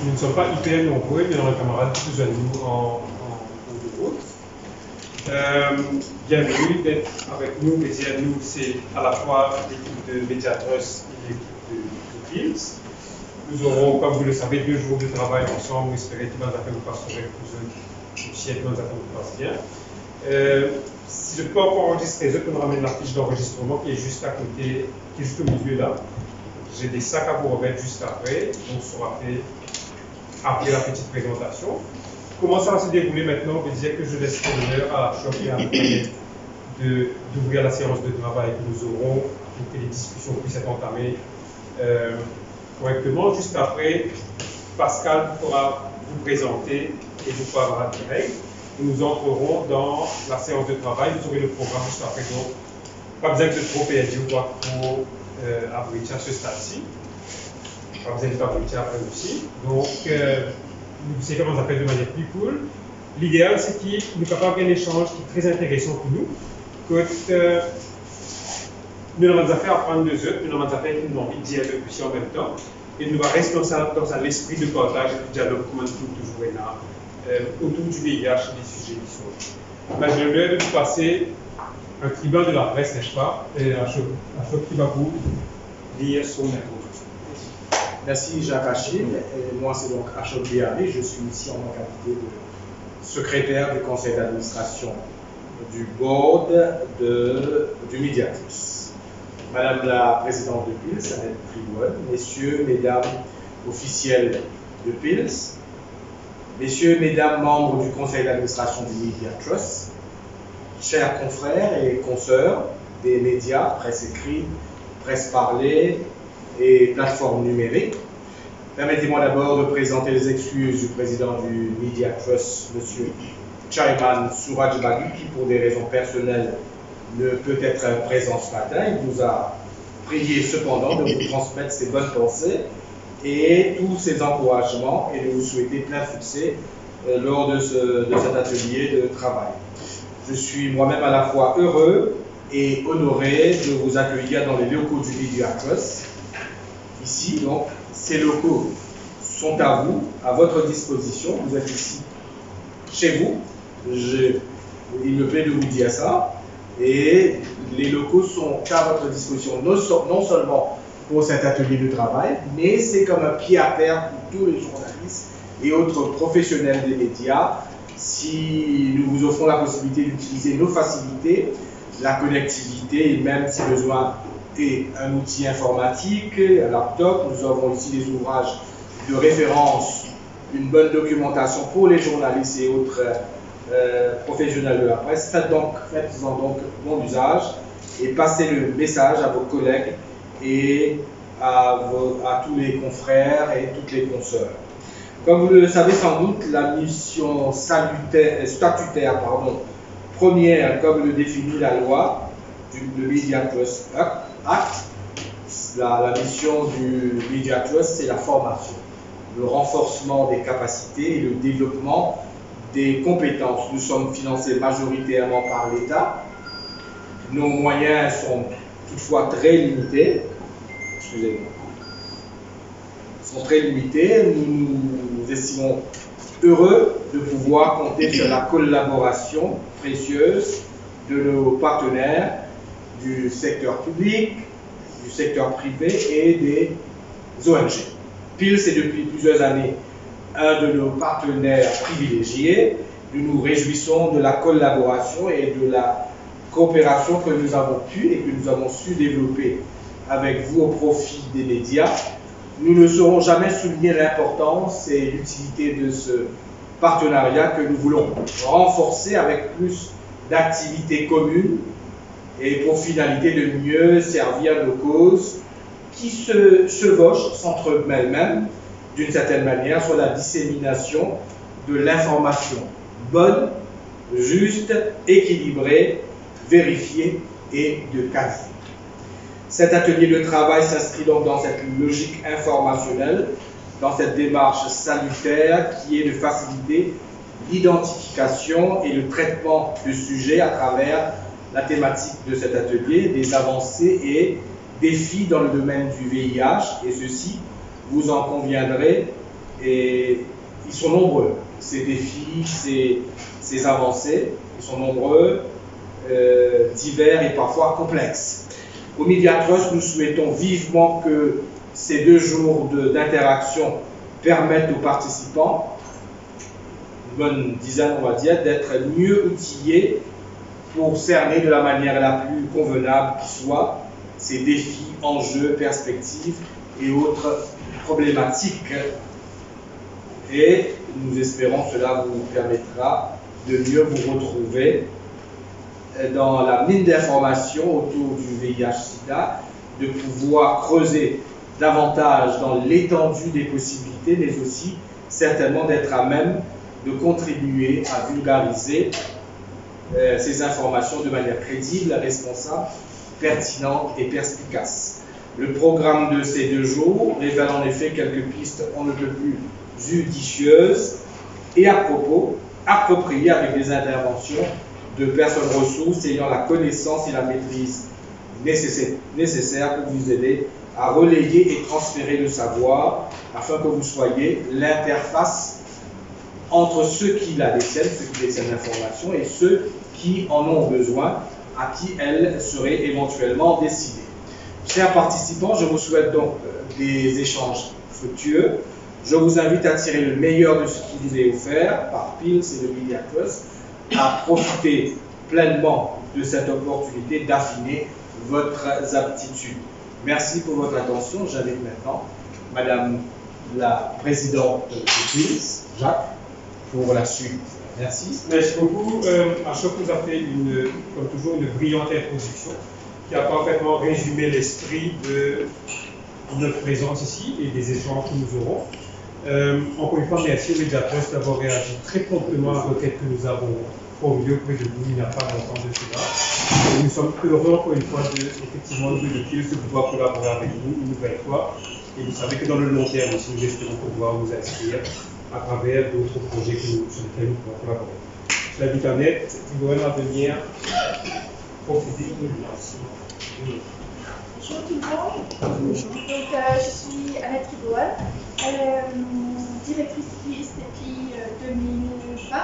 nous ne sommes pas hyper nombreux, mais on a un camarade plus à nous en cours de route. Bienvenue d'être avec nous. Média nous, c'est à la fois l'équipe de Mediatrust et l'équipe de Pills. Nous aurons, comme vous le savez, 2 jours de travail ensemble. J'espère que nos affaires nous passeront aussi, que nos affaires nous passent bien. Si je peux encore enregistrer, je peux me ramener la fiche d'enregistrement qui est juste à côté, qui est juste au milieu là. J'ai des sacs à vous remettre juste après, donc sera fait après la petite présentation. Comment ça va se dérouler maintenant? Je disais que je laisse l'honneur à Choc et à Antoinette d'ouvrir la séance de travail que nous aurons pour que les discussions puissent être entamées correctement. Juste après, Pascal pourra vous présenter et vous parlera direct. Nous entrerons dans la séance de travail. Vous aurez le programme juste après. Donc, pas besoin de trop perdre ou quoi pour abriter à ce stade-ci. Pas besoin de t'abriter après aussi. Donc, c'est comme on appelle de manière plus cool. L'idéal, c'est qu'il nous capable un échange qui est très intéressant pour nous. Que nous avons affaire à prendre 2 heures, nous avons affaire qui nous ont envie de dire le plus en même temps. Et nous va rester dans l'esprit de partage et de dialogue comme toujours est là, autour du VIH et des sujets qui sont. J'ai l'honneur de vous passer un tribun de la presse, n'est-ce pas? Et à Choc qui va vous lire son introduction. Merci Jacques Achille. Moi, c'est donc Ashok Béaré. Je suis ici en qualité de secrétaire du conseil d'administration du board du Mediatrust. Madame la présidente de Pills, Annette Privoine, messieurs, mesdames officiels de Pills, messieurs, mesdames membres du conseil d'administration du Mediatrust, chers confrères et consoeurs des médias, presse écrite, presse parlée et plateformes numériques, permettez-moi d'abord de présenter les excuses du président du Mediatrust, M. Chaiman Surajbaghi, qui pour des raisons personnelles ne peut être présent ce matin. Il vous a prié cependant de vous transmettre ses bonnes pensées et tous ses encouragements et de vous souhaiter plein succès lors de cet atelier de travail. Je suis moi-même à la fois heureux et honoré de vous accueillir dans les locaux du Mediatrust. Ici, donc, ces locaux sont à vous, à votre disposition. Vous êtes ici chez vous. Il me plaît de vous dire ça. Et les locaux sont à votre disposition, non seulement pour cet atelier de travail, mais c'est comme un pied à terre pour tous les journalistes et autres professionnels des médias. Si nous vous offrons la possibilité d'utiliser nos facilités, la connectivité et même si besoin et un outil informatique, un laptop, nous avons ici des ouvrages de référence, une bonne documentation pour les journalistes et autres professionnels de la presse. Faites-en donc bon usage et passez le message à vos collègues et à tous les confrères et toutes les consoeurs. Comme vous le savez sans doute, la mission statutaire première, comme le définit la loi du Mediatrust Act, la mission du Mediatrust, c'est la formation, le renforcement des capacités et le développement des compétences. Nous sommes financés majoritairement par l'État. Nos moyens sont toutefois très limités. Excusez-moi. Sont très limités. Nous estimons heureux de pouvoir compter sur la collaboration précieuse de nos partenaires du secteur public, du secteur privé et des ONG. Pills est depuis plusieurs années un de nos partenaires privilégiés. Nous nous réjouissons de la collaboration et de la coopération que nous avons pu et que nous avons su développer avec vous au profit des médias. Nous ne saurons jamais souligner l'importance et l'utilité de ce partenariat que nous voulons renforcer avec plus d'activités communes et pour finalité de mieux servir nos causes qui se chevauchent, s'entremêlent même d'une certaine manière sur la dissémination de l'information bonne, juste, équilibrée, vérifiée et de qualité. Cet atelier de travail s'inscrit donc dans cette logique informationnelle, dans cette démarche salutaire qui est de faciliter l'identification et le traitement de sujets à travers la thématique de cet atelier, des avancées et défis dans le domaine du VIH, et ceci, vous en conviendrez, Et ils sont nombreux, ces défis, ces avancées, ils sont nombreux, divers et parfois complexes. Au Media Trust, nous souhaitons vivement que ces 2 jours d'interaction permettent aux participants, une bonne dizaine on va dire, d'être mieux outillés pour cerner de la manière la plus convenable qui soit ces défis, enjeux, perspectives et autres problématiques. Et nous espérons que cela vous permettra de mieux vous retrouver dans la mine d'informations autour du VIH/SIDA, de pouvoir creuser davantage dans l'étendue des possibilités, mais aussi certainement d'être à même de contribuer à vulgariser ces informations de manière crédible, responsable, pertinente et perspicace. Le programme de ces 2 jours révèle en effet quelques pistes on ne peut plus judicieuses et à propos, appropriées avec des interventions de personnes ressources ayant la connaissance et la maîtrise nécessaires pour vous aider à relayer et transférer le savoir afin que vous soyez l'interface entre ceux qui la détiennent, ceux qui détiennent l'information et ceux qui en ont besoin, à qui elle serait éventuellement destinée. Chers participants, je vous souhaite donc des échanges fructueux. Je vous invite à tirer le meilleur de ce qui vous est offert par PILS et le Media Trust, à profiter pleinement de cette opportunité d'affiner votre aptitude. Merci pour votre attention. J'invite maintenant Madame la Présidente de PILS, Jacques, pour la suite. Merci. Merci beaucoup. Ashok nous a fait, comme toujours, une brillante introduction qui a parfaitement résumé l'esprit de notre présence ici et des échanges que nous aurons. Encore une fois, merci au Media Trust d'avoir réagi très promptement à la requête que nous avons formulée auprès de vous il n'y a pas longtemps de cela. Et nous sommes heureux encore une fois effectivement de pouvoir collaborer avec vous une nouvelle fois. Et vous savez que dans le long terme aussi, nous espérons pouvoir vous inscrire à travers d'autres projets sur lesquels nous pouvons collaborer. Je l'invite Annette Thibault à venir profiter de l'invitation. Bonjour tout le monde. Donc, je suis Annette Thibault, directrice PILS depuis 2020.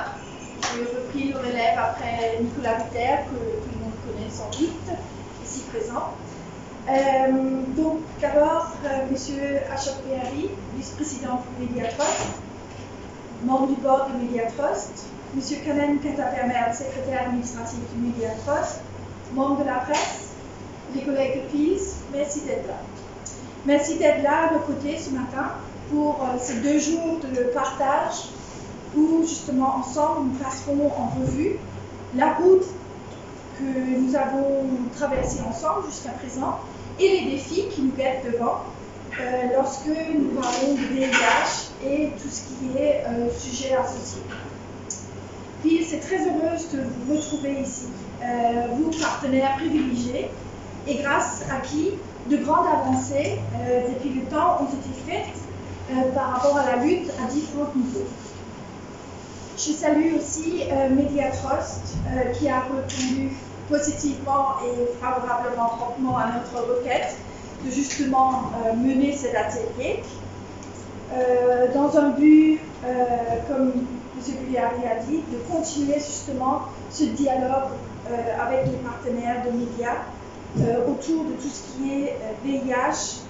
J'ai repris le relève après Nicolas Ritter, que tout le monde connaît sans doute, ici présent. Donc, d'abord, M. Ashok Behari, vice-président du Media Trust, membre du board du Media Trust, M. Kanan Katapermer, secrétaire administratif du Media Trust, membre de la presse, les collègues de PILS, merci d'être là. Merci d'être là à nos côtés ce matin pour ces 2 jours de partage où justement ensemble nous passerons en revue la route que nous avons traversée ensemble jusqu'à présent et les défis qui nous guettent devant lorsque nous parlons de VIH et tout ce qui est sujet associé. PILS est très heureuse de vous retrouver ici, vous partenaires privilégiés, et grâce à qui de grandes avancées depuis le temps ont été faites par rapport à la lutte à différents niveaux. Je salue aussi Media Trust qui a répondu positivement et favorablement promptement à notre requête de justement mener cet atelier dans un but, comme M. Gugliari a dit, de continuer justement ce dialogue avec les partenaires de médias autour de tout ce qui est VIH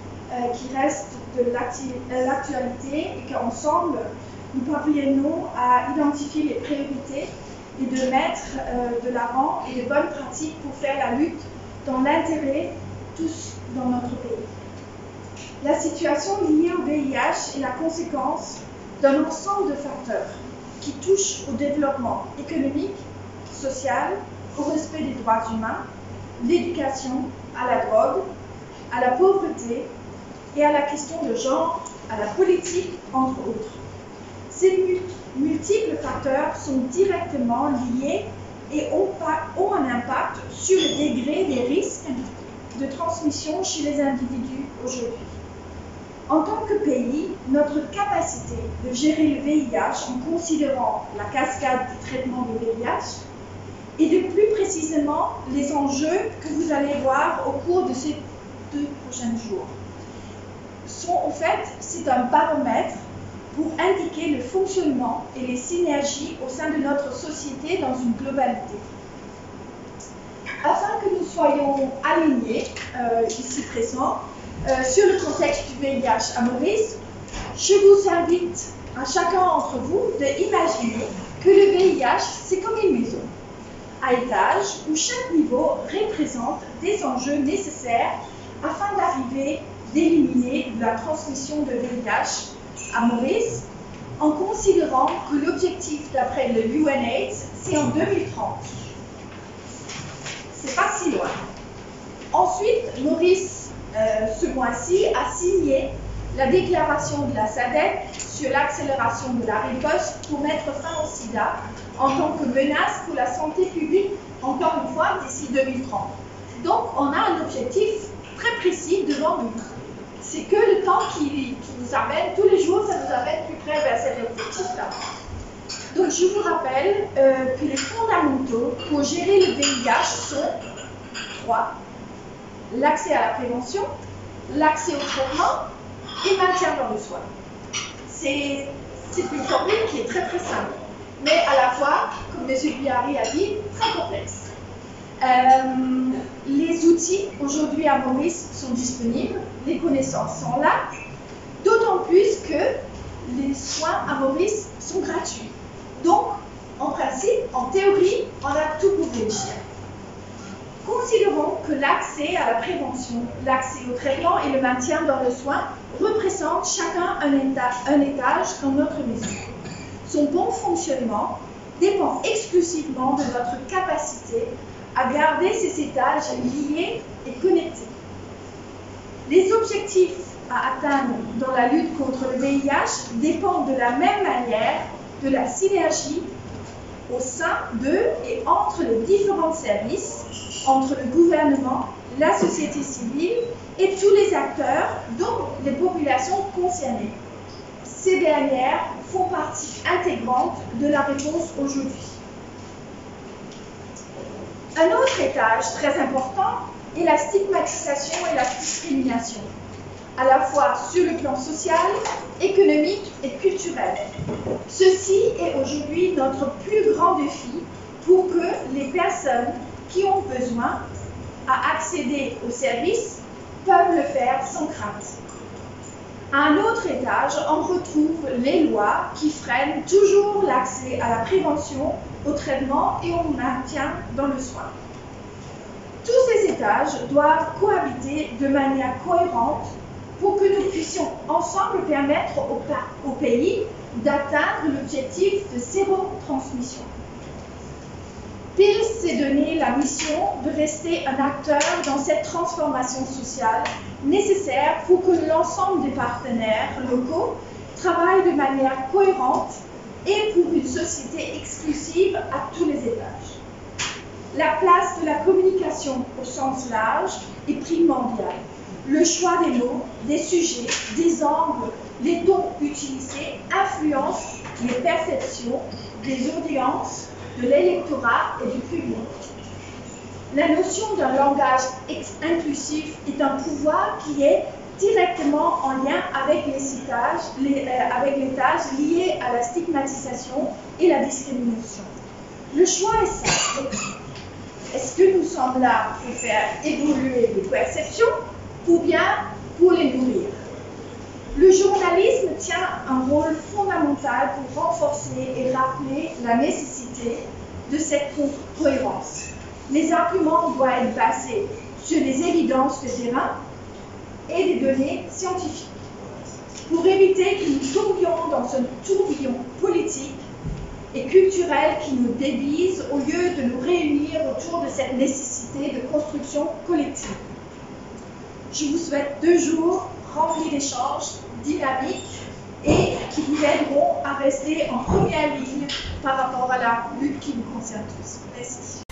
qui reste de l'actualité et qu'ensemble nous parviennons à identifier les priorités et de mettre de l'avant et de bonnes pratiques pour faire la lutte dans l'intérêt tous dans notre pays. La situation liée au VIH est la conséquence d'un ensemble de facteurs qui touchent au développement économique, social, au respect des droits humains, l'éducation, à la drogue, à la pauvreté et à la question de genre, à la politique, entre autres. Ces multiples facteurs sont directement liés et ont un impact sur le degré des risques de transmission chez les individus aujourd'hui. En tant que pays, notre capacité de gérer le VIH en considérant la cascade du traitement du VIH et de plus précisément les enjeux que vous allez voir au cours de ces 2 prochains jours. C'est un baromètre pour indiquer le fonctionnement et les synergies au sein de notre société dans une globalité. Afin que nous soyons alignés, ici présents, sur le contexte du VIH à Maurice, je vous invite à chacun d'entre vous d'imaginer que le VIH, c'est comme une maison, à étages, où chaque niveau représente des enjeux nécessaires afin d'éliminer la transmission de VIH à Maurice, en considérant que l'objectif d'après le UNAIDS, c'est en 2030. C'est pas si loin. Ensuite, Maurice, ce mois-ci, a signé la déclaration de la SADC sur l'accélération de la riposte pour mettre fin au sida en tant que menace pour la santé publique, encore une fois, d'ici 2030. Donc, on a un objectif très précis devant nous. C'est que le temps qui nous amène, tous les jours, ça nous amène plus près vers cet objectif-là. Donc, je vous rappelle que les fondamentaux pour gérer le VIH sont 3. L'accès à la prévention, l'accès au traitement et maintien dans le soin. C'est une formule qui est très très simple, mais à la fois, comme M. Biari a dit, très complexe. Les outils aujourd'hui à Maurice sont disponibles, les connaissances sont là, d'autant plus que les soins à Maurice sont gratuits. Donc, en principe, en théorie, on a tout pour réussir. Considérons que l'accès à la prévention, l'accès au traitement et le maintien dans le soin représentent chacun un étage dans notre maison. Son bon fonctionnement dépend exclusivement de notre capacité à garder ces étages liés et connectés. Les objectifs à atteindre dans la lutte contre le VIH dépendent de la même manière de la synergie au sein de et entre les différents services, entre le gouvernement, la société civile et tous les acteurs, dont les populations concernées. Ces dernières font partie intégrante de la réponse aujourd'hui. Un autre étage très important est la stigmatisation et la discrimination, à la fois sur le plan social, économique et culturel. Ceci est aujourd'hui notre plus grand défi pour que les personnes qui ont besoin à accéder aux services peuvent le faire sans crainte. À un autre étage, on retrouve les lois qui freinent toujours l'accès à la prévention, au traitement et au maintien dans le soin. Tous ces étages doivent cohabiter de manière cohérente pour que nous puissions ensemble permettre au pays d'atteindre l'objectif de zéro transmission. PIRS s'est donné la mission de rester un acteur dans cette transformation sociale nécessaire pour que l'ensemble des partenaires locaux travaillent de manière cohérente et pour une société exclusive à tous les étages. La place de la communication au sens large est primordiale. Le choix des mots, des sujets, des angles, les tons utilisés influencent les perceptions des audiences, de l'électorat et du public. La notion d'un langage inclusif est un pouvoir qui est directement en lien avec les étages liés à la stigmatisation et la discrimination. Le choix est simple. Est-ce que nous sommes là pour faire évoluer les perceptions ou bien pour les nourrir? Le journalisme tient un rôle fondamental pour renforcer et rappeler la nécessité de cette cohérence. Les arguments doivent être basés sur les évidences de terrain et des données scientifiques pour éviter que nous tombions dans un tourbillon politique et culturel qui nous dévise au lieu de nous réunir autour de cette nécessité de construction collective. Je vous souhaite 2 jours remplis d'échanges dynamiques et qui vous aideront à rester en première ligne par rapport à la lutte qui nous concerne tous. Merci.